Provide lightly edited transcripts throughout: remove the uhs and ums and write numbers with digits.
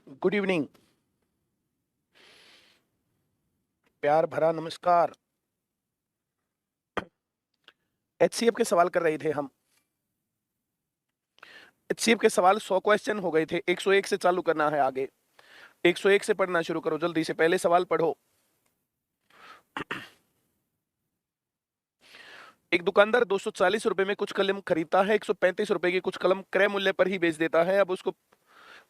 Good evening, प्यार भरा नमस्कार। एचसीएफ के सवाल कर रहे थे हम। एचसीएफ के सवाल 100 क्वेश्चन हो गए थे। 101 से चालू करना है आगे। 101 से पढ़ना शुरू करो जल्दी से, पहले सवाल पढ़ो। एक दुकानदार 240 रुपए में कुछ कलम खरीदता है, 135 रुपए की कुछ कलम क्रय मूल्य पर ही बेच देता है। अब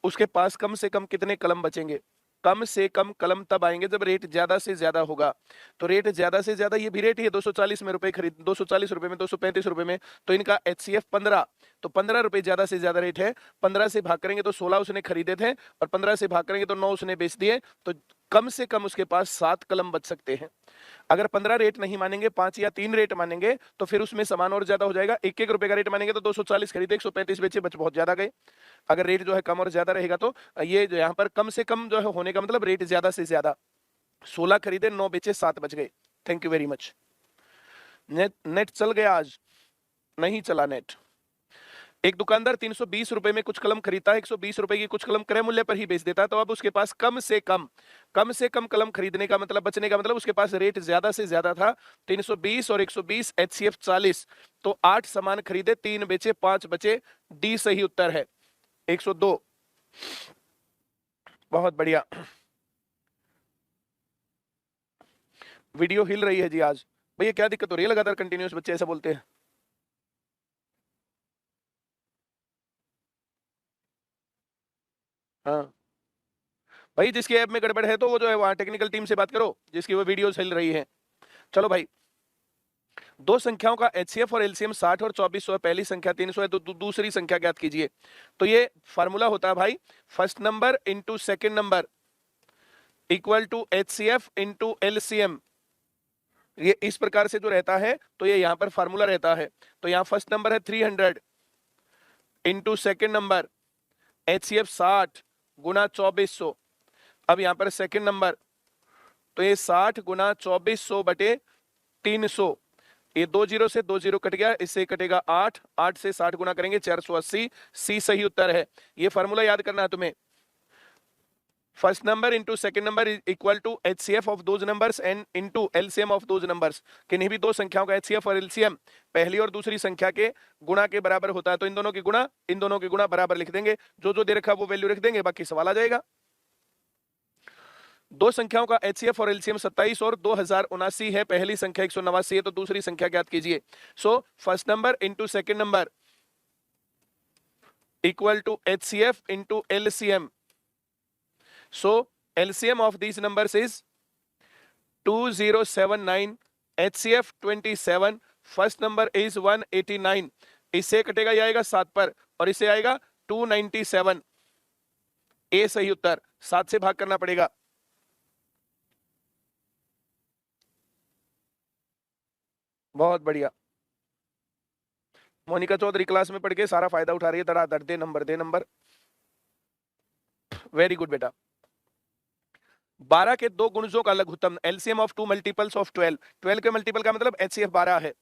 उसके पास कम से कम कितने कलम बचेंगे? कम से कम कलम तब आएंगे जब रेट ज्यादा से ज्यादा होगा। तो रेट ज्यादा से ज्यादा, ये भी रेट ही है 240 में रुपए खरीद, 240 रुपए में, 235 रुपए में, तो इनका एचसीएफ 15, तो 15 रुपए ज्यादा से ज्यादा रेट है। 15 से भाग करेंगे तो 16 उसने खरीदे थे, और 15 से भाग करेंगे तो 9 उसने बेच दिए, तो कम से कम उसके पास 7 कलम बच सकते हैं। अगर 15 रेट नहीं मानेंगे, 5 या 3 रेट मानेंगे, तो फिर उसमें सामान और ज्यादा हो जाएगा। 1-1 रुपए का रेट मानेंगे तो 240 खरीदे, 135 बेचे, बच बहुत ज्यादा गए। अगर रेट जो है कम और ज्यादा रहेगा तो ये जो यहाँ पर कम से कम जो है होने का मतलब रेट ज्यादा से ज्यादा। 16 खरीदे, 9 बेचे, 7 बच गए। Thank you very much. Net चल गया आज? नहीं चला नेट। एक दुकानदार 320 रुपए में कुछ कलम खरीदता है, 120 रुपए की कुछ कलम क्रय मूल्य पर ही बेच देता है। तो अब उसके पास कम से कम कलम खरीदने का मतलब, बचने का मतलब, उसके पास रेट ज्यादा से ज्यादा था 320 और 120, एचसीएफ 40, तो 8 सामान खरीदे, 3 बेचे, 5 बचे। डी सही उत्तर है, 102। बहुत बढ़िया। वीडियो हिल रही है जी आज। भैया क्या दिक्कत हो रही है? लगातार कंटिन्यूस बच्चे ऐसा बोलते हैं। हाँ भाई, जिसकी ऐप में गड़बड़ है तो वो जो है वहां टेक्निकल टीम से बात करो, जिसकी वो वीडियोस हिल रही है। चलो भाई, दो संख्याओं का एचसीएफ और एलसीएम 60 और 2400 है। पहली संख्या 300 है, तो दूसरी संख्या ज्ञात कीजिए। तो ये फार्मूला होता है भाई, first number into second number equal to HCF into LCM. ये इस प्रकार से जो रहता है, तो ये यहाँ पर फार्मूला रहता है। तो यहाँ फर्स्ट नंबर है 300 इंटू सेकेंड नंबर एचसीएफ 60 गुना 2400। अब यहाँ पर सेकेंड नंबर, तो ये 60 गुना 2400 बटे 300। ये 2 जीरो से 2 जीरो कट गया, इससे कटेगा 8, 8 से 60 गुना करेंगे 480। सी सही उत्तर है। ये फॉर्मूला याद करना है तुम्हें। First number into second number equal to HCF of those numbers and into LCM of those numbers. किन्हीं भी दो संख्याओं का एचसीएफ और एलसीएम पहली और दूसरी संख्या के गुणा के बराबर होता है। तो इन दोनों की गुणा बराबर लिख देंगे, जो जो दे रखा वो वैल्यू रख देंगे, बाकी सवाल आ जाएगा। दो संख्याओं का एचसीएफ और एलसीएम 27 और 2079 है। पहली संख्या 189 है, तो दूसरी संख्या ज्ञात कीजिए। So first number into second number equal to HCF into LCM. So LCM of these numbers is 2079, HCF 27, first number is 189। इससे कटेगा, ये आएगा 7 पर, और इससे आएगा 297। ए सही उत्तर। 7 से भाग करना पड़ेगा। बहुत बढ़िया। मोनिका चौधरी क्लास में पढ़ के सारा फायदा उठा रही है। धड़ाधड़ दे नंबर, दे नंबर। वेरी गुड बेटा। 12 के दो गुणजों का लघुत्तम, LCM of two multiples of 12। 12 के मल्टीपल का मतलब एचसीएफ 12 है।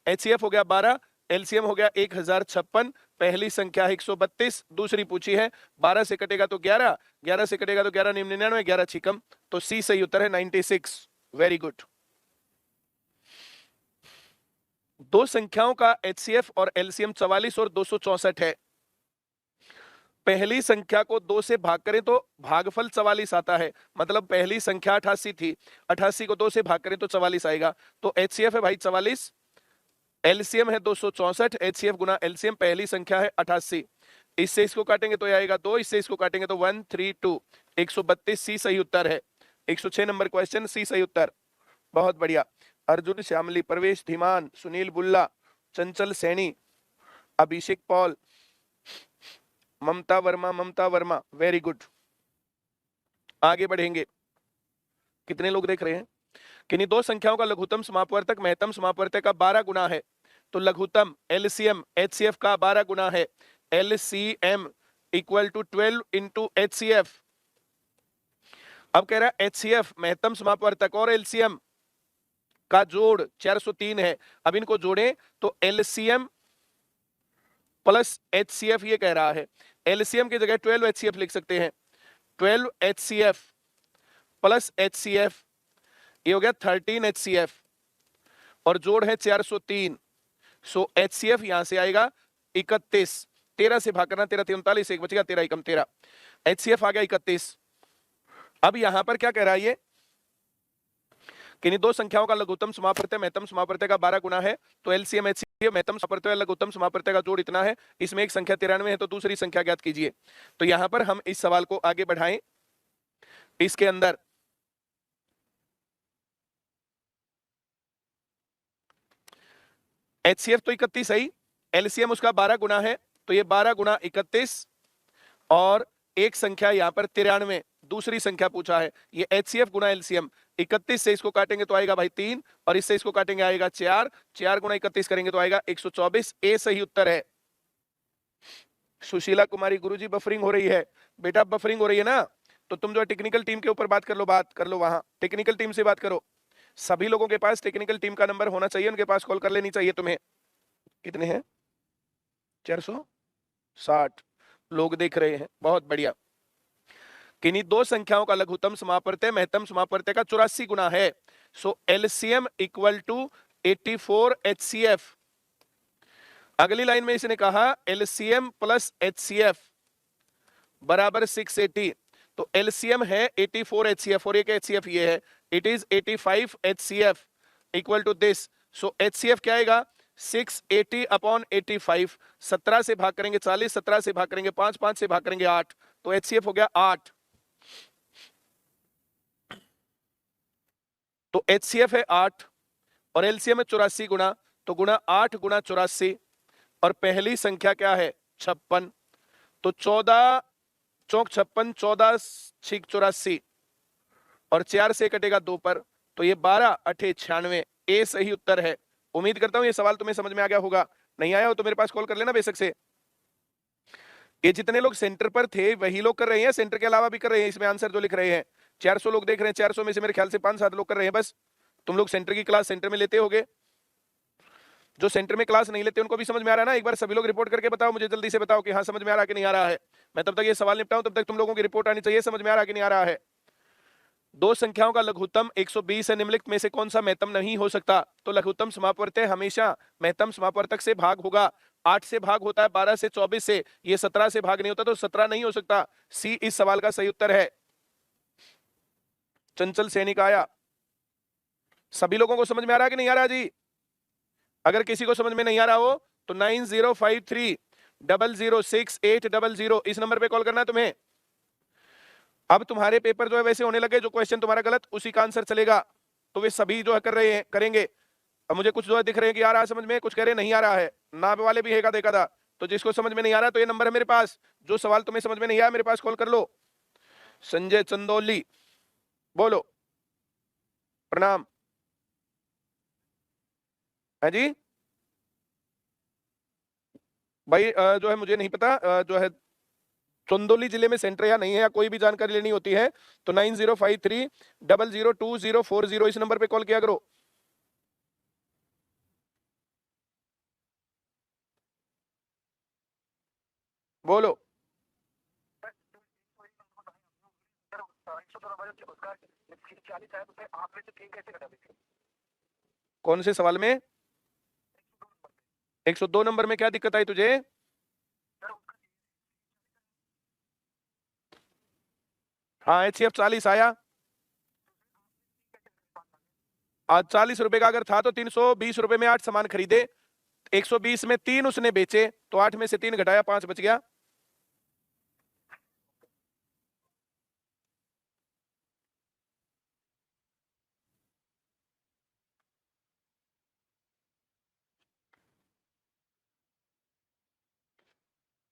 एचसीएफ हो गया 12, एलसीएम हो गया 1056। पहली संख्या है 132, दूसरी पूछी है। 12 से कटेगा तो 11, 11 से कटेगा तो 11×99, 11 छिकम, तो सी सही उत्तर है 96। Very good. दो संख्याओं का एचसीएफ और एलसीएम 44 और 264 है। पहली संख्या को 2 से भाग करें तो भागफल 44 आता है, मतलब पहली संख्या 88 थी, 88 को 2 से भाग करें तो 44 आएगा। तो एचसीएफ है भाई 44, एलसीएम है 264, एचसीएफ गुना एलसीएम, पहली संख्या है 88। इससे इसको काटेंगे तो आएगा 2, इससे इसको काटेंगे तो 132, 132। सी सही उत्तर है। 106 नंबर क्वेश्चन, सी सही उत्तर। बहुत बढ़िया। अर्जुन श्यामली, प्रवेश धीमान, सुनील बुल्ला, चंचल सैनी, अभिषेक पॉल, ममता वर्मा, वेरी गुड। आगे बढ़ेंगे। कितने लोग देख रहे हैं? किन्हीं दो संख्याओं का लघुत्तम समापवर्तक महत्तम समापवर्तक का 12 गुना है। तो लघुत्तम एलसीएम एचसीएफ का 12 गुना है। LCM equal to 12 into HCF. अब कह रहा है एचसीएफ महत्तम समापवर्तक और एलसीएम का जोड़ 403 है। अब इनको जोड़ें तो एलसीएम प्लस एचसीएफ, ये कह रहा है। एलसीएम की जगह 12 एचसीएफ लिख सकते हैं। 12 HCF प्लस HCF, ये हो गया 13 HCF, और जोड़ है 403। सो HCF यहां से आएगा 31, 13 से भाग करना, 13 39, एक बचेगा 13 एकम 13, HCF आ गया 31। अब यहां पर क्या कह रहा है ये, किन्हीं दो संख्याओं का लघुत्तम समापवर्तय महत्तम समापवर्तय का 12 गुना है, तो एलसीएम एचसीएफ महत्तम समापवर्तय लघुत्तम समापवर्तय का जोड़ इतना है, इसमें एक संख्या 93 है, तो दूसरी संख्या ज्ञात कीजिए। तो यहां पर हम इस सवाल को आगे बढ़ाएं। इसके अंदर एचसीएफ तो 31 है, एलसीएम उसका 12 गुना है, तो ये 12 गुना 31, और एक संख्या यहां पर 93, दूसरी संख्या पूछा है, ये एचसीएफ गुना एलसीएम। 31 से इसको काटेंगे तो आएगा भाई 3, और इससे इसको काटेंगे आएगा 4, 4 गुना 31 करेंगे तो आएगा 124। ए सही उत्तर है। सुशीला कुमारी, गुरुजी बफरिंग हो रही है। बेटा बफरिंग हो रही है ना, तो तुम जो टेक्निकल टीम के ऊपर बात कर लो, वहां टेक्निकल टीम से बात करो। सभी लोगों के पास टेक्निकल टीम का नंबर होना चाहिए, उनके पास कॉल कर लेनी चाहिए तुम्हें। कितने हैं? 460 लोग देख रहे हैं, बहुत बढ़िया। किन्हीं दो संख्याओं का लघुत्तम समापवर्तय महत्तम समापवर्तय का 84 गुना है, सो एलसीएम इक्वल टू 84 एचसीएफ। अगली लाइन में इसने कहा एलसीएम प्लस एचसीएफ बराबर 680, तो एलसीएम है 84 एचसीएफ और एक एचसीएफ ये है, it is 85 HCF equal to this. So HCF क्या आएगा? 680 अपॉन 85, 17 से भाग करेंगे 40, 17 से भाग करेंगे 5, 5 से भाग करेंगे 8, तो एचसीएफ हो गया 8। तो एचसीएफ है 8 और एलसीएम है 84 गुना, तो गुना 8 गुना 84, और पहली संख्या क्या है? 56, तो 14 चौक 56, 14 छिक 84, और 4 से कटेगा 2 पर, तो ये 12 8 96। ए सही उत्तर है। उम्मीद करता हूं ये सवाल तुम्हें समझ में आ गया होगा। नहीं आया हो तो मेरे पास कॉल कर लेना बेशक से। ये जितने लोग सेंटर पर थे वही लोग कर रहे हैं, सेंटर के अलावा भी कर रहे हैं इसमें आंसर जो लिख रहे हैं। 400 लोग देख रहे हैं, 400 में से मेरे ख्याल से 5-7 लोग कर रहे हैं बस। तुम लोग सेंटर की क्लास सेंटर में लेते होगे, जो सेंटर में क्लास नहीं लेते उनको भी समझ में आ रहा है ना? एक बार सभी लोग रिपोर्ट करके बताओ मुझे, जल्दी से बताओ कि हाँ समझ में आ रहा कि नहीं आ रहा है। मैं तब तक ये सवाल निपटाऊं, तब तक तुम लोगों की रिपोर्ट आनी चाहिए समझ में आ रहा कि नहीं आ रहा है। दो संख्याओं का लघुत्तम 120 है, निम्नलिखित में से कौन सा महत्तम नहीं हो सकता? तो लघुत्तम समापवर्तय हमेशा महत्तम समापवर्तक से भाग होगा। 8 से भाग होता है, 12 से, 24 से, ये 17 से भाग नहीं होता, तो 17 नहीं हो सकता। सी इस सवाल का सही उत्तर है। चंचल सैनिक आया। सभी लोगों को समझ में आ रहा है कि नहीं आ रहा जी? अगर किसी को समझ में नहीं आ रहा हो तो 9053006800 इस नंबर पे कॉल करना है तुम्हें। अब तुम्हारे पेपर जो है वैसे होने लगे, जो क्वेश्चन तुम्हारा गलत उसी का आंसर चलेगा, तो वे सभी जो है कर रहे हैं करेंगे। अब मुझे कुछ जो है दिख रहे हैं कि आ रहा है समझ में, कुछ कह रहे नहीं आ रहा है, ना वाले भी है देखा था। तो जिसको समझ में नहीं आ रहा तो ये नंबर है मेरे पास, जो सवाल तुम्हें समझ में नहीं आया मेरे पास कॉल कर लो। संजय चंदौली, बोलो। प्रणाम। है जी भाई, जो है मुझे नहीं पता, जो है चंदौली जिले में सेंटर या नहीं है, या कोई भी जानकारी लेनी होती है तो 9053002040 इस नंबर पे कॉल किया करो। बोलो। कौन से सवाल में? 102 नंबर में क्या दिक्कत आई तुझे? हाँ एचसीएफ 40 आया। आज 40 रुपए का अगर था तो 320 रुपए में 8 सामान खरीदे, 120 में 3 उसने बेचे, तो 8 में से 3 घटाया 5 बच गया।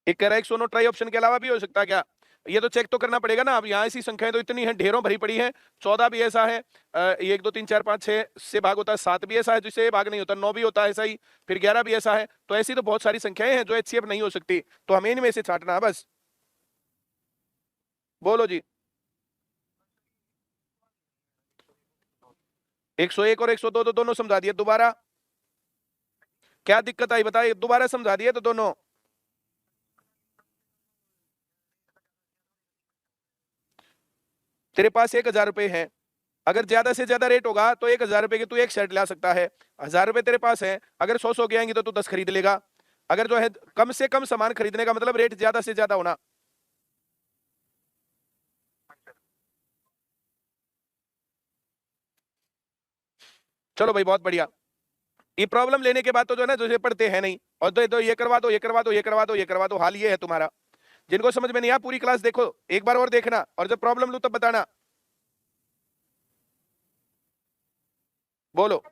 एक कह रहा है 109 ट्राई ऑप्शन के अलावा भी हो सकता है क्या? ये तो चेक तो करना पड़ेगा ना। अब यहाँ ऐसी संख्याएं तो इतनी हैं, ढेरों भरी पड़ी हैं। 14 भी ऐसा है, 1 2 3 4 5 6 से भाग होता है, 7 भी ऐसा है जिससे भाग नहीं होता, 9 भी होता है ऐसा ही, फिर 11 भी ऐसा है। तो ऐसी तो बहुत सारी संख्याएं हैं जो एचसीएफ नहीं हो सकती, तो हमें इनमें से छांटना है बस। बोलो जी। 101 और 102 तो दोनों समझा दिए, दोबारा क्या दिक्कत आई बताइए, दोबारा समझा दिए तो दोनों। तेरे पास 1,000 रुपए है, अगर ज्यादा से ज्यादा रेट होगा तो 1,000 रुपए की तू एक शर्ट ला सकता है। 1,000 रुपए तेरे पास है, अगर 100 की आएंगी तो तू 10 खरीद लेगा। अगर जो है कम से कम सामान खरीदने का मतलब रेट ज्यादा से ज्यादा होना। चलो भाई बहुत बढ़िया। ये प्रॉब्लम लेने के बाद तो जो है ना जो पढ़ते हैं नहीं, और तो ये करवा दो, ये करवा दो, ये करवा दो, ये करवा दो, हाल ये है तुम्हारा। जिनको समझ में नहीं आया पूरी क्लास देखो एक बार और देखना, और जब प्रॉब्लम लू तब बताना। बोलो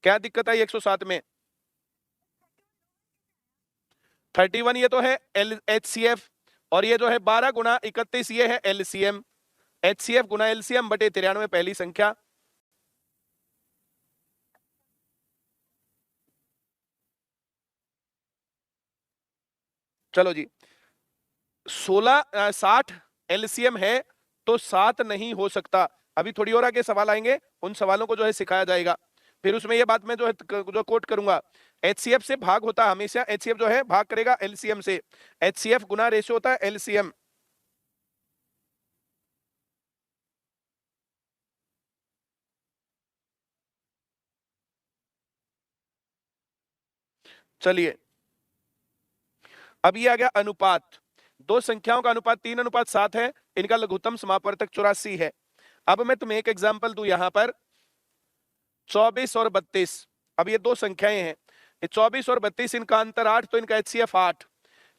क्या दिक्कत आई 107 में? 31 ये तो है HCF, और ये जो है 12 × 31 ये है LCM। HCF गुना LCM बटे 93 पहली संख्या। चलो जी 60 LCM है तो 7 नहीं हो सकता। अभी थोड़ी और आगे सवाल आएंगे, उन सवालों को जो है सिखाया जाएगा, फिर उसमें ये बात मैं जो है जो कोट करूंगा। HCF से भाग होता हमेशा, HCF जो है भाग करेगा LCM से, HCF गुना रेशियो होता है LCM। चलिए अब ये आ गया अनुपात। दो संख्याओं का अनुपात 3:7 है, इनका लघुत्तम समापवर्तक 84 है। अब मैं तुम्हें एक एग्जांपल दूं, यहां पर 24 और 32, अब ये दो संख्याएं हैं, ये 24 और 32, इनका अंतर 8, तो इनका HCF 8,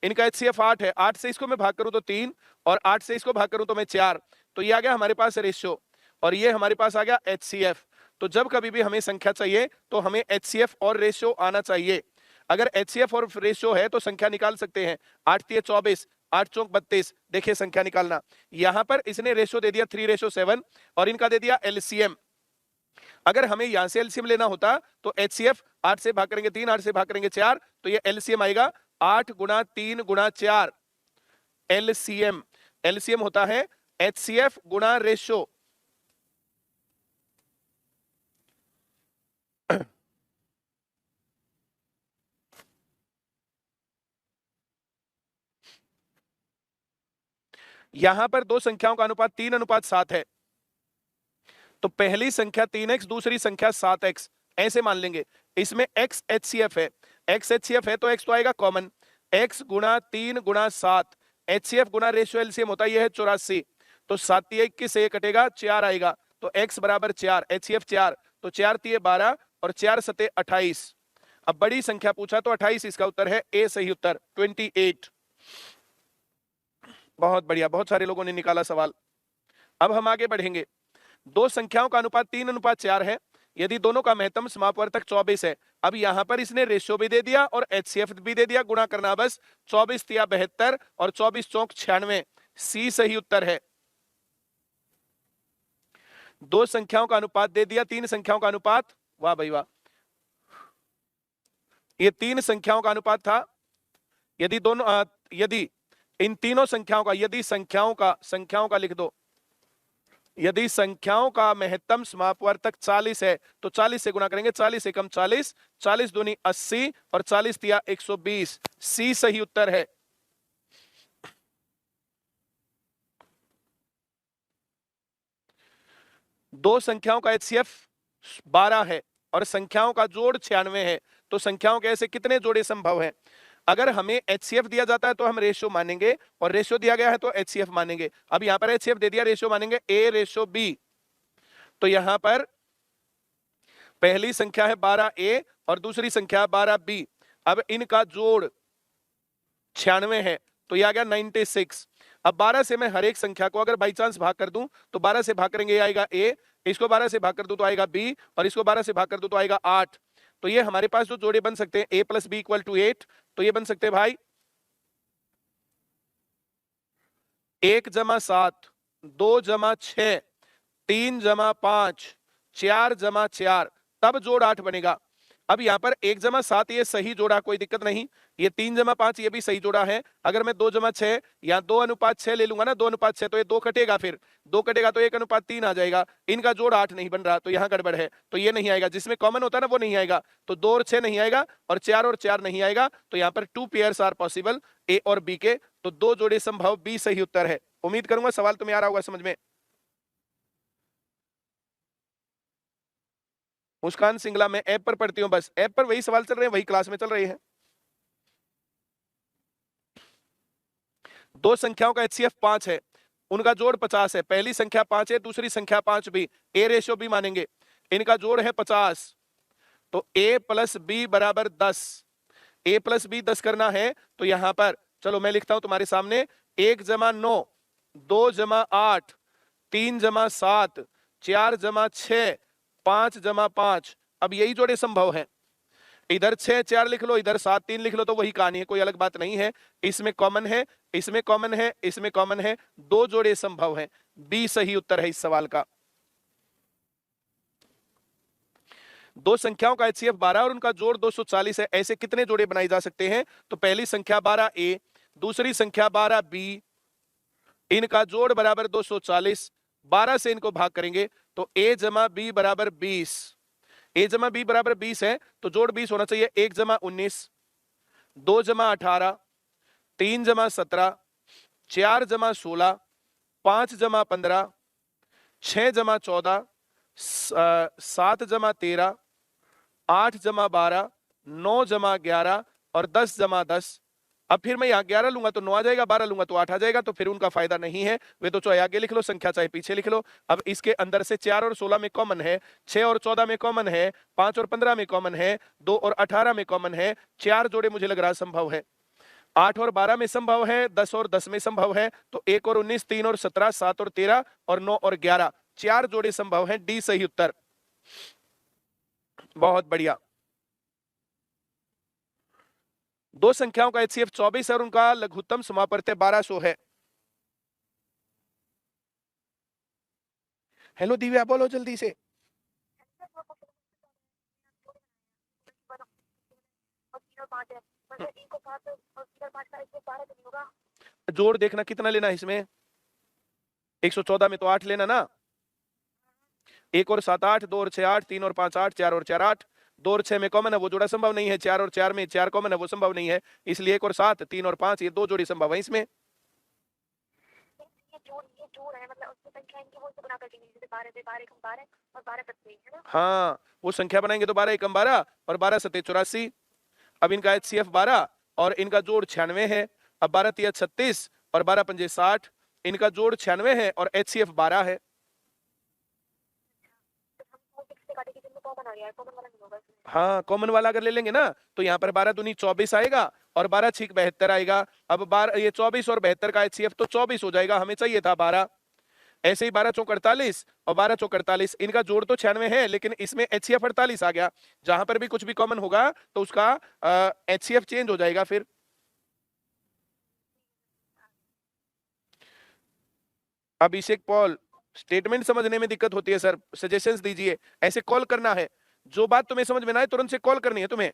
इनका HCF 8 है। 8 से इसको मैं भाग करूं तो 3, और 8 से इसको भाग करूं तो मैं 4, तो ये आ गया हमारे पास रेशियो, और ये हमारे पास आ गया HCF। तो जब कभी भी हमें संख्या चाहिए तो हमें HCF और रेशियो आना चाहिए। अगर HCF और रेशियो है तो संख्या निकाल सकते हैं। 8 × 24, 8 × 32, देखिए संख्या निकालना। यहां पर इसने रेशियो दे दिया 3:7 और इनका दे दिया LCM। अगर हमें यहां से एलसीएम लेना होता तो HCF 8 से भाग करेंगे 3, 8 से भाग करेंगे 4, तो ये LCM आएगा 8 × 3 × 4 LCM। LCM होता है HCF गुना रेशियो। यहां पर दो संख्याओं का अनुपात 3:7 है, तो पहली संख्या 3x, दूसरी संख्या 7x, ऐसे मान लेंगे। इसमें x HCF है, x HCF है तो x तो आएगा कॉमन, x × 3 × 7, HCF गुना रेशियो LCM होता है ये है 84, तो 7 21 से कटेगा 4 आएगा, तो x बराबर 4, HCF 4, तो 4 × 12 और 4 × 7 28। अब बड़ी संख्या पूछा तो 28 इसका उत्तर है, ए सही उत्तर 28। बहुत बढ़िया, बहुत सारे लोगों ने निकाला सवाल। अब हम आगे बढ़ेंगे। दो संख्याओं का अनुपात 3:4 है, यदि दोनों का महत्तम समापवर्तक 24 है। अब यहां पर इसने रेशियो भी दे दिया और HCF भी दे दिया, गुणा करना बस। 24 × 72 और 24 × 4 = 96, सी सही उत्तर है। दो संख्याओं का अनुपात दे दिया, तीन संख्याओं का अनुपात, वाह भाई वाह, ये तीन संख्याओं का अनुपात था। यदि दोनों यदि इन तीनों संख्याओं का, यदि संख्याओं का लिख दो, यदि संख्याओं का महत्तम समापवर्तक 40 है तो 40 से गुणा करेंगे, 40 से कम 40, 40 दूनी 80 और 40 × 120, सी सही उत्तर है। दो संख्याओं का HCF 12 है और संख्याओं का जोड़ 96 है, तो संख्याओं के ऐसे कितने जोड़े संभव हैं? अगर हमें HCF दिया जाता है तो हम रेशियो मानेंगे, और रेशियो दिया गया है तो HCF मानेंगे। अब यहां पर HCF दे दिया, रेशियो मानेंगे A:B। तो यहां पर पहली संख्या है 12A और दूसरी संख्या है 12B। अब इनका जोड़ 96 है, तो यह आ गया 96। अब 12 से मैं हर एक संख्या को अगर बाई चांस भाग कर दूं तो 12 से भाग करेंगे आएगा A, इसको 12 से भाग कर दूं तो आएगा B, और इसको 12 से भाग कर दूं तो आएगा 8। तो ये हमारे पास जो जोड़े बन सकते हैं A + B = 8, तो ये बन सकते हैं भाई 1 + 7, 2 + 6, 3 + 5, 4 + 4, तब जोड़ 8 बनेगा। अब यहाँ पर 1+7 ये सही जोड़ा, कोई दिक्कत नहीं। ये 3+5 ये भी सही जोड़ा है। अगर मैं 2+6 या 2:6 ले लूंगा ना, 2:6, तो ये 2 कटेगा, फिर 2 कटेगा तो 1:3 आ जाएगा। इनका जोड़ 8 नहीं बन रहा, तो यहाँ गड़बड़ है, तो ये नहीं आएगा। जिसमें कॉमन होता है ना वो नहीं आएगा, तो 2 और 6 नहीं आएगा, और 4 और 4 नहीं आएगा। तो यहाँ पर 2 पेयर्स आर पॉसिबल, ए और बी के, तो 2 जोड़े संभव, बी सही उत्तर है। उम्मीद करूंगा सवाल तुम्हें आ रहा होगा समझ में। मुस्कान सिंगला, मैं ऐप पर पढ़ती हूँ, बस ऐप पर वही सवाल चल रहे हैं, वही क्लास में चल रही है। दो संख्याओं का HCF 5 है, उनका जोड़ 50 है। पहली संख्या 5 है, दूसरी संख्या 5 भी, ए रेशियो भी मानेंगे। इनका जोड़ है 50, तो a + b = 10। a + b 10 करना है, तो यहां पर चलो मैं लिखता हूं तुम्हारे सामने, 1+9, 2+8, 3+7, 4+6, 5+5। अब यही जोड़े संभव हैं। इधर 6 4 लिख लो, इधर 7 3 लिख लो, तो वही कहानी है, कोई अलग बात नहीं है। इसमें कॉमन है, इसमें कॉमन है, इसमें कॉमन है, 2 जोड़े संभव हैं। बी सही उत्तर है इस सवाल का। दो संख्याओं का HCF 12 और उनका जोड़ 240 है, ऐसे कितने जोड़े बनाए जा सकते हैं? तो पहली संख्या 12A, दूसरी संख्या 12B, इनका जोड़ बराबर 240। 12 से इनको भाग करेंगे तो A + B = 20। A + B = 20 है, तो जोड़ 20 होना चाहिए। 1 + 19, 2 + 18, 3 + 17, 4 + 16, 5 + 15, 6 + 14, 7 + 13, 8 + 12, 9 + 11 और 10 + 10। अब फिर मैं यहाँ 11 लूंगा तो 9 आ जाएगा, 12 लूंगा तो 8 आ जाएगा, तो फिर उनका फायदा नहीं है। वे तो चाहे आगे लिख लो संख्या, चाहे पीछे लिख लो। अब इसके अंदर से 4 और 16 में कॉमन है, 6 और 14 में कॉमन है, 5 और 15 में कॉमन है, 2 और 18 में कॉमन है। 4 जोड़े मुझे लग रहा संभव है। 8 और 12 में संभव है, 10 और 10 में संभव है, तो 1 और 19, 3 और 17, 7 और 13 और 9 और 11, 4 जोड़े संभव है। डी सही उत्तर। बहुत बढ़िया। दो संख्याओं का HCF 24 है और उनका लघुत्तम समापवर्त्य 1200 है। हेलो दिव्या, बोलो जल्दी से। जोड़ देखना कितना लेना है इसमें। 114 में तो 8 लेना ना। 1 और 7 8, 2 और 6 8, 3 और 5 8, 4 और 4 8, 2 और 6 में कॉमन है, वो जोड़ा संभव नहीं है। 4 और 4 में 4 कॉमन है, वो संभव नहीं है। इसलिए 1 और 7, 3 और 5, ये 2 जोड़ी संभव है इसमें। हाँ, वो संख्या बनाएंगे तो 12 एकम 12 और 12 सत्ते 84। अब इनका HCF 12 और इनका जोड़ 96 है। अब 12 तिया 36 और 12 पंजे 60, इनका जोड़ 96 है और HCF 12 है। हाँ, कॉमन वाला अगर ले लेंगे ना तो यहाँ पर 12 दूनी 24 आएगा और 12 6 72 आएगा। अब 12 ये 24 और 72 का HCF तो 24 हो जाएगा, हमें चाहिए था 12। ऐसे ही 12 चौक 48 और 12 चौक 48, इनका जोड़ तो 96 है, लेकिन इसमें HCF 48 आ गया। जहां पर भी कुछ भी कॉमन होगा तो उसका HCF चेंज हो जाएगा। फिर अभिषेक पॉल, स्टेटमेंट समझने में दिक्कत होती है सर, सजेशंस दीजिए। ऐसे कॉल करना है, जो बात तुम्हें समझ में ना आए तुरंत से कॉल करनी है तुम्हें।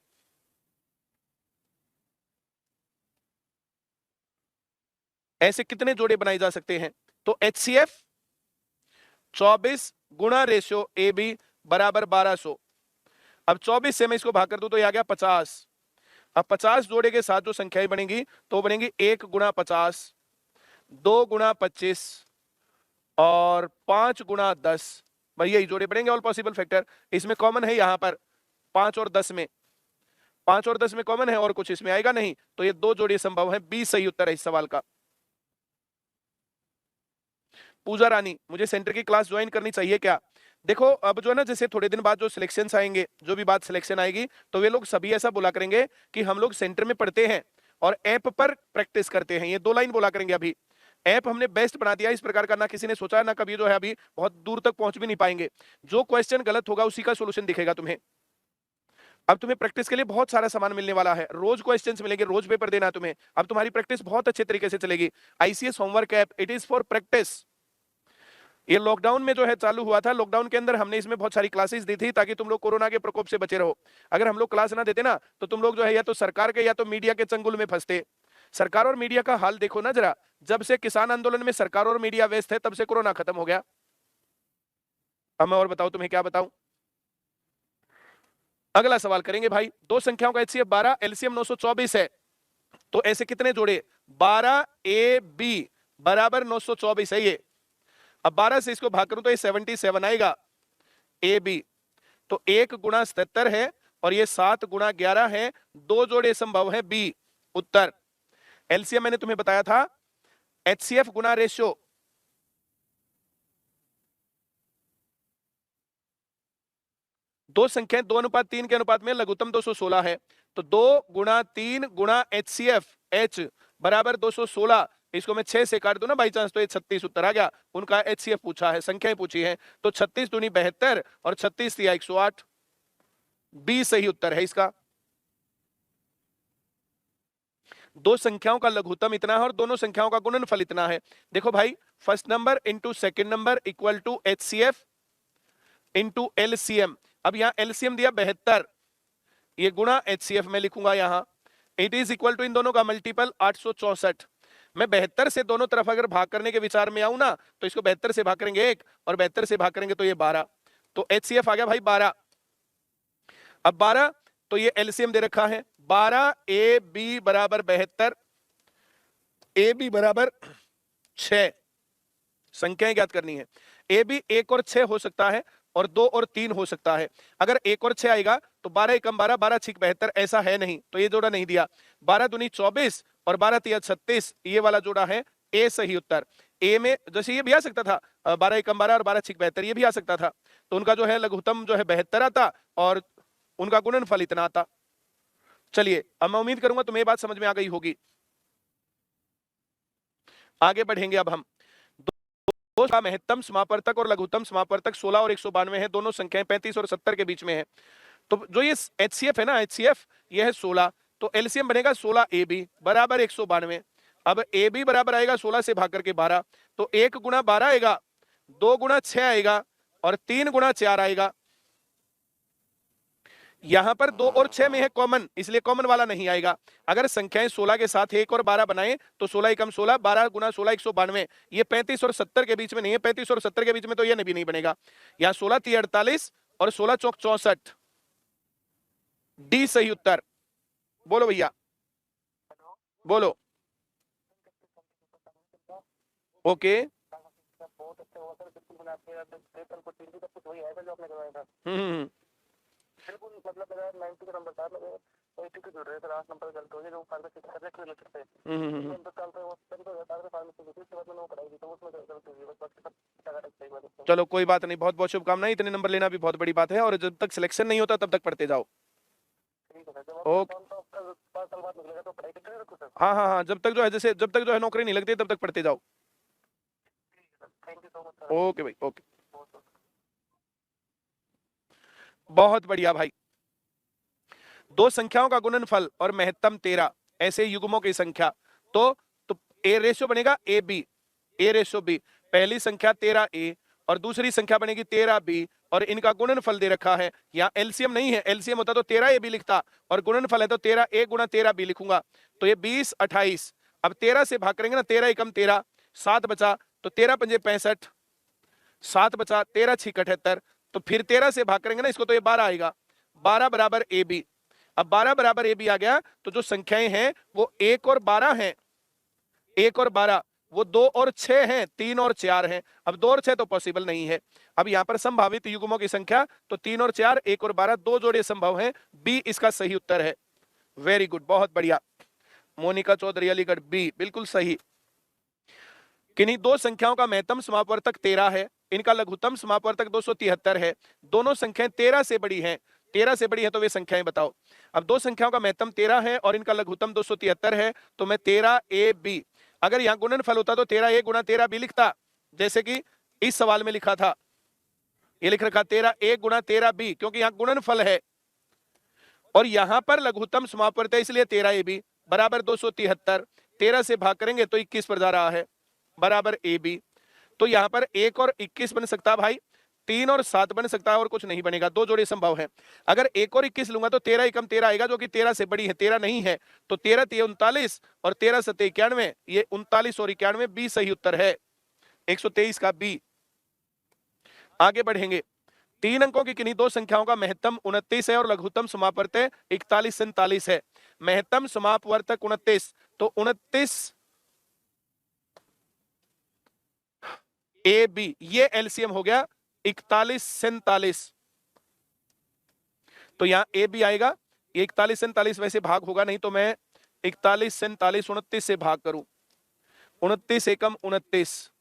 ऐसे कितने जोड़े बनाए जा सकते हैं? तो HCF 24 गुणा रेशियो AB बराबर 1200। अब 24 से मैं इसको भाग कर दूं तो ये आ गया 50। अब 50 जोड़े के साथ जो संख्याएं बनेंगी तो बनेंगी 1 गुणा 50, 2 गुणा 25 और 5 गुणा 10। भाई यही जोड़े बनेंगे, ऑल पॉसिबल फैक्टर। इसमें कॉमन है यहाँ पर 5 और 10 में, 5 और 10 में कॉमन है और कुछ इसमें आएगा नहीं, तो ये 2 जोड़े संभव है। बी सही उत्तर है इस सवाल का। पूजा रानी, मुझे सेंटर की क्लास ज्वाइन करनी चाहिए क्या? देखो अब जो है ना, जैसे थोड़े दिन बाद जो सिलेक्शन आएंगे, जो भी बात सिलेक्शन आएगी, तो वे लोग सभी ऐसा बोला करेंगे कि हम लोग सेंटर में पढ़ते हैं और ऐप पर प्रैक्टिस करते हैं। ये 2 लाइन बोला करेंगे। अभी ऐप हमने बेस्ट बना दिया, इस प्रकार का ना किसी ने सोचा ना कभी, जो है अभी बहुत दूर तक पहुंच भी नहीं पाएंगे। जो क्वेश्चन गलत होगा उसी का सोल्यूशन दिखेगा तुम्हें। अब तुम्हें प्रैक्टिस के लिए बहुत सारा सामान मिलने वाला है, रोज क्वेश्चंस मिलेंगे, रोज पेपर देना है तुम्हें। अब तुम्हारी प्रैक्टिस बहुत अच्छे तरीके से चलेगी। ICS homework app, it is for practice. ये लॉकडाउन में जो है चालू हुआ था, लॉकडाउन के अंदर हमने इसमें बहुत सारी क्लासेस दी थी ताकि तुम लोग कोरोना के प्रकोप से बचे रहो। अगर हम लोग क्लास ना देते ना तो तुम लोग जो है या तो सरकार के या तो मीडिया के चंगुल में फंसते। सरकार और मीडिया का हाल देखो ना जरा, जब से किसान आंदोलन में सरकार और मीडिया व्यस्त है तब से कोरोना खत्म हो गया। अब मैं और बताऊं तुम्हें क्या बताऊं। अगला सवाल करेंगे भाई, दो संख्याओं का एचसीएफ 12, एलसीएम 924 है, तो ऐसे कितने जोड़े? 12 ए बी बराबर 924 है ये। अब 12 से इसको भाग करूं तो ये 77 आएगा ए बी, तो 1 गुणा 77 है और ये 7 गुणा 11 है, दो जोड़े संभव है बी उत्तर। एलसीएम मैंने तुम्हें बताया था एचसीएफ गुणा रेशियो, दो संख्याएं 2:3 के अनुपात में लघुत्तम 216 है, तो 2 गुणा 3 गुणा एचसीएफ एच बराबर 216, इसको मैं 6 से काट दूं ना बाई चांस तो ये 36 उत्तर आ गया। उनका एचसीएफ पूछा है, संख्याएं पूछी है, तो 36 दूनी 72 और 36 दिया 108, बी सही उत्तर है इसका। दो संख्याओं का लघुत्तम इतना है और दोनों संख्याओं का गुणनफल इतना है। देखो भाई, first number into second number equal to HCF into LCM. अब यहां एलसीएम दिया 72, ये गुणा एचसीएफ में लिखूंगा यहां, इट इज इक्वल टू इन दोनों का मल्टीपल 864। मैं 72 से दोनों तरफ अगर भाग करने के विचार में आऊं ना तो इसको 72 से भाग करेंगे 1 और 72 से भाग करेंगे तो ये 12, तो एचसीएफ आ गया भाई 12। अब 12 तो ये एलसीएम दे रखा है 12 ए बी बराबर 72, ए बी बराबर 6, संख्याएं ज्ञात करनी है। ए बी 1 और 6 हो सकता है और 2 और 3 हो सकता है। अगर 1 और 6 आएगा तो 12 एकम 12, 12 छिक 72, ऐसा है नहीं तो ये जोड़ा नहीं दिया। 12 दूनी 24 और 12 तिया 36, ये वाला जोड़ा है ए सही उत्तर। ए में जैसे ये भी आ सकता था 12 एकम 12 और 12 छिक 72, ये भी आ सकता था, तो उनका जो है लघुत्तम जो है 72 आता और उनका गुणनफल इतना आता। चलिए अब मैं उम्मीद करूंगा तुम्हें बात समझ में आ गई होगी। आगे बढ़ेंगे अब हम। दो का महत्तम समापवर्तक और लघुत्तम समापवर्तक 16 और 192 है, दोनों संख्याएं 35 और 70 के बीच में है। तो जो ये एचसीएफ है ना, एचसीएफ ये है 16, तो एलसीएम बनेगा 16 ए बी बराबर 192। अब ए बी बराबर आएगा 16 से भाग करके 12, तो 1 गुणा 12 आएगा, 2 गुणा 6 आएगा और 3 गुणा 4 आएगा। यहां पर 2 और 6 में है कॉमन, इसलिए कॉमन वाला नहीं आएगा। अगर संख्याएं 16 के साथ 1 और 12 बनाएं तो 16 एकम 16, 12 गुना 16 192। ये 35 और 70 के बीच में नहीं है, 35 और 70 के बीच में तो ये भी नहीं बनेगा। यहाँ 16 3 48 और 16 चौक 64, डी सही उत्तर। बोलो भैया बोलो। ओके बिल्कुल, मतलब मेरा 90 का नंबर था, मेरे 80 के जुड़ रहे थे, लास्ट नंबर गलत हो गया, जो फार्मेसी सब्जेक्ट ले सकते हैं नंबर चलते हैं वो तभी तो सारे फार्मेसी की उसके बाद मैंने वो पढ़ाई की तो उसमें गलत हुई, बस बाकी सब टका सही बात। चलो कोई बात नहीं, बहुत बहुत शुभकामनाएं। इतने नंबर लेना भी बहुत बड़ी बात है और जब तक सिलेक्शन नहीं होता तब तक पढ़ते जाओ। ओके, हाँ हाँ हाँ, जब तक जो है जैसे जब तक जो है नौकरी नहीं लगती तब तक पढ़ते जाओ। ओके भाई, ओके, बहुत बढ़िया भाई। दो संख्याओं का गुणनफल और महत्तम 13, ऐसे युग्मों की संख्या, तो ए रेशियो बनेगा A B, A ratio B. पहली संख्या 13 ए और दूसरी संख्या बनेगी 13 बी और इनका गुणनफल दे रखा है। यहाँ एलसीएम नहीं है, एलसीएम होता तो 13 ए बी लिखता और गुणनफल है तो 13 ए गुणा 13 बी लिखूंगा, तो ये 20 28। अब 13 से भाग करेंगे ना, 13 एकम 13, 7 बचा, तो 13 पंजे 65, 7 बचा, 13 छिक 78, तो फिर 13 से भाग करेंगे ना इसको तो ये 12 आएगा, 12 बराबर ए बी। अब 12 बराबर ए बी आ गया तो जो संख्याएं हैं वो 1 और 12 हैं, 1 और 12, वो 2 और 6 हैं, 3 और 4 हैं। अब 2 और 6 तो पॉसिबल नहीं है। अब यहां पर संभावित युग्मों की संख्या तो 3 और 4, 1 और 12, दो जोड़े संभव हैं, बी इसका सही उत्तर है। वेरी गुड, बहुत बढ़िया। मोनिका चौधरी अलीगढ़, बी बिल्कुल सही। किन्हीं दो संख्याओं का महत्तम समापवर्तक 13 है, इनका लघुत्तम समापवर्तक 273 है, दोनों संख्याएं 13 से बड़ी हैं, 13 से बड़ी है तो वे संख्याएं बताओ। अब दो संख्याओं का महत्तम 13 है और इनका लघुत्तम 273 है, तो मैं 13 ए बी, अगर यहां गुणनफल होता तो 13 ए गुणा 13 बी लिखता, जैसे कि इस सवाल में लिखा था, ये लिख रखा 13 ए गुणा 13 बी, क्योंकि यहां गुणनफल है और यहां पर लघुत्तम समापवर्तक, इसलिए 13 ए बी बराबर 273। 13 से भाग करेंगे तो 21 पर जा रहा है, बराबर ए बी। तो यहां पर 1 और 21 बन सकता है भाई, 3 और 7 बन सकता है, और कुछ नहीं बनेगा। 2 जोड़े संभव है। अगर 1 और 21 लूंगा तो 13 एकम 13 आएगा, जो कि 13 से बड़ी है, 13 नहीं है। तो 13 3 39 और 13 7 91, ये 39 और 91, बी सही उत्तर है, 123 का बी। आगे बढ़ेंगे। 3 अंकों की किन्हीं दो संख्याओं का महत्तम 29 है और लघुत्तम समापवर्तक 41 47 है। महत्तम समापवर्तक 29, तो 29 ए बी, ये एलसीएम हो गया 41 47, तो यहां ए बी आएगा। 41 47 वैसे भाग होगा नहीं, तो मैं 41 47 29 से भाग करूं, 29 एकम 29,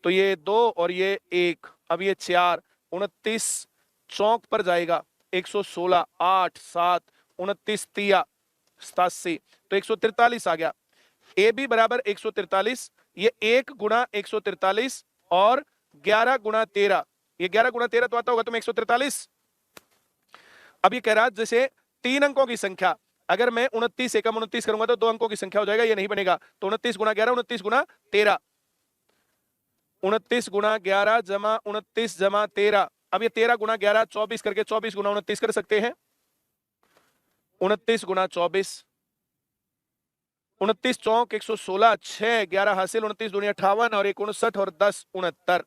तो ये 2 और ये 1, अब ये 4, 29 चौक पर जाएगा, 116 8 7 29 3 87, तो 143 आ गया। ए बी बराबर 143, ये 1 गुणा 143 और 11 गुणा 13, ये 11 गुणा 13 तो आता होगा तुम्हें 143। अब ये कह रहा है जैसे 3 अंकों की संख्या, अगर मैं 29 एकम 29 करूंगा तो 2 अंकों की संख्या हो जाएगा, ये नहीं बनेगा। तो 29 गुणा 11, 29 गुणा 13, 29 गुणा 11 जमा 29 जमा 13, अब ये 13 गुणा 11 24 करके 24 गुणा 29 कर सकते हैं। 29 गुणा 24, 29 चौक 116, 6 11 हासिल, 29 दूनी 58 और 1 59 और 10 69,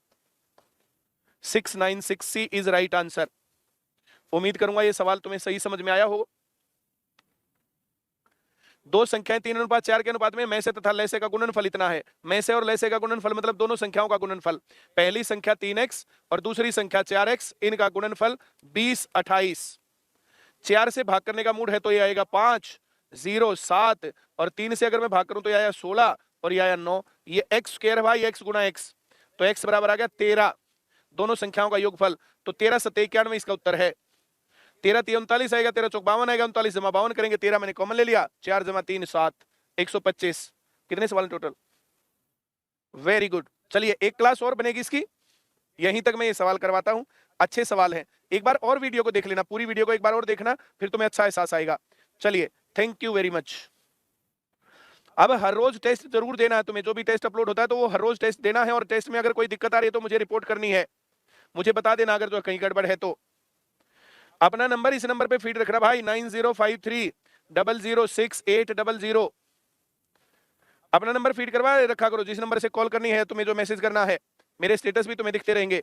696 सी इज राइट आंसर। उम्मीद करूंगा ये सवाल तुम्हें सही समझ में आया हो। दो संख्याएं 3:4 के अनुपात में मैसे तथा लैसे का गुणनफल इतना है। मैसे और लैसे का गुणनफल मतलब दोनों संख्याओं का गुणनफल। पहली संख्या 3x और दूसरी संख्या 4x, इनका गुणनफल 20 28। 4 से भाग करने का मूड है तो ये आएगा 5 0 7, और 3 से अगर मैं भाग करूं तो ये आया 16 और ये आया 9। ये x स्क्वायर है भाई, x गुणा x, तो x बराबर आ गया 13, दोनों संख्याओं का योगफल। तो 13 7 91 इसका उत्तर है। 13 3 39 आएगा, 13 चौक 52 आएगा, 39 जमा 52 करेंगे, 13 मैंने कॉमन ले लिया, 4 जमा 3 7, 125। कितने सवाल टोटल? Very good. चलिए एक क्लास और बनेगी इसकी, यहीं तक मैं ये सवाल करवाता हूं। अच्छे सवाल हैं, एक बार और वीडियो को देख लेना, पूरी वीडियो को एक बार और देखना, फिर तुम्हें अच्छा एहसास आएगा। चलिए, थैंक यू वेरी मच। अब हर रोज टेस्ट जरूर देना है तुम्हें, जो भी टेस्ट अपलोड होता है तो वो हर रोज टेस्ट देना है, और टेस्ट में अगर कोई दिक्कत आ रही है तो मुझे रिपोर्ट करनी है, मुझे बता देना अगर जो कहीं गड़बड़ है तो। अपना नंबर इस नंबर पे फीड रखना भाई, 9053006800। अपना नंबर फीड करवा रखा करो, जिस नंबर से कॉल करनी है तुम्हें, जो मैसेज करना है। मेरे स्टेटस भी तुम्हें दिखते रहेंगे।